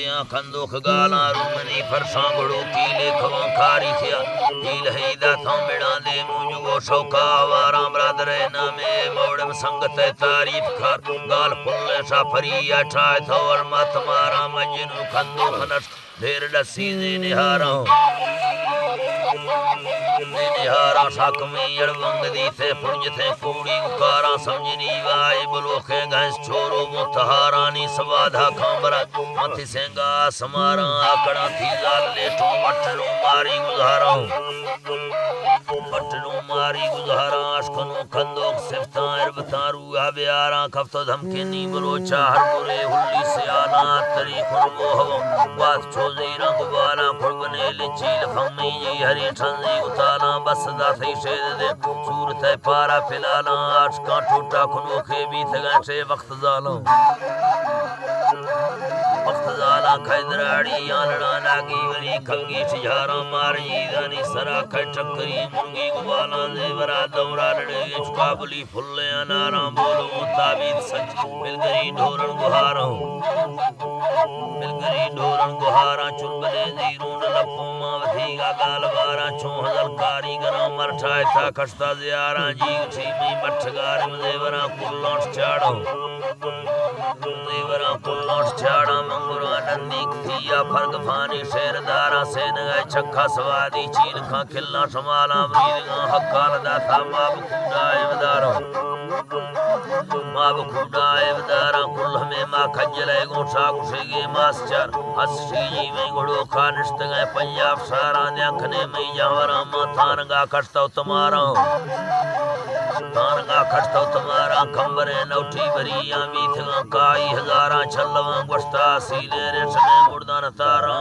दिया खंदुख गाला रूमनी फरसा बड़ो कीले खवा खारी थिया कील हैदा था मिड़ा दे मुझको शौका वारा ब्रदर नामे मोड़म संगत तारीफ कर गाल फुल्ले सा फरी अठाए था और मत मारा मजनू खंदुख नस ढेर डसी दे निहारा निहारा शाक में अड़वंग दी थे पुंज थे कूड़ी उकारा समझनी वाई बलोखे घंस छोरो मुतहारानी सवाधा खांबरा मथि सेंगा समारा आकड़ा थी लाल लेटो मटरू मारी गुजारा मटरू मारी गुजारा अशकनो खंदोक सिफ्ता अरबतारू आबियारा कफ्तो धमकिनी बलोचा हर बुरे हुल्ली से आना तरी खुरमो हवो बात छोजी रंग बाला खुरबने लिचील फमी जी हरी ठंजी उताला बस दा थई शेद दे सूरत पारा फिलाला आशका टूटा खुनोखे भी थगाचे वक्त जालो खैदराड़ी आलड़ा लागी वरी खंगी छिजारा मारी दानी सरा खै चक्करी मुंगी गुबाला देवरा दौरा लड़े चुकाबली फुल्ले अनारा बोलो मुताबिद सच मिलगरी ढोरण गुहारा मिलगरी ढोरण गुहारा चुनबले जीरून लपो मावथी गाल बारा छो हजल कारीगरा मरठाए था खस्ता ज़ियारा जी उठी में मठगार देवरा कुल्लाट चाड़ो देवरा कुल्लाट चाड़ा मंगुरा नंदीक थिया फर्क फानी शेरदारा से नगाए छक्का सवादी चीन खा खिल्ला समाला मरीदगा हक्काल दाता माब खुदा एवदारो माब खुदा एवदारा कुल में मा खजले गोठा कुशेगे मास्टर हस्सी जी में गुड़ो खा निश्त गए पंजाब सारा न्याखने में जावरा माथान गा कटता तुम्हारा तानगा खटता तुम्हारा खंबरे नौठी बरिया मीथगा काई हजारा छल्लवा गुस्ता सीले रेशमे मुर्दान तारा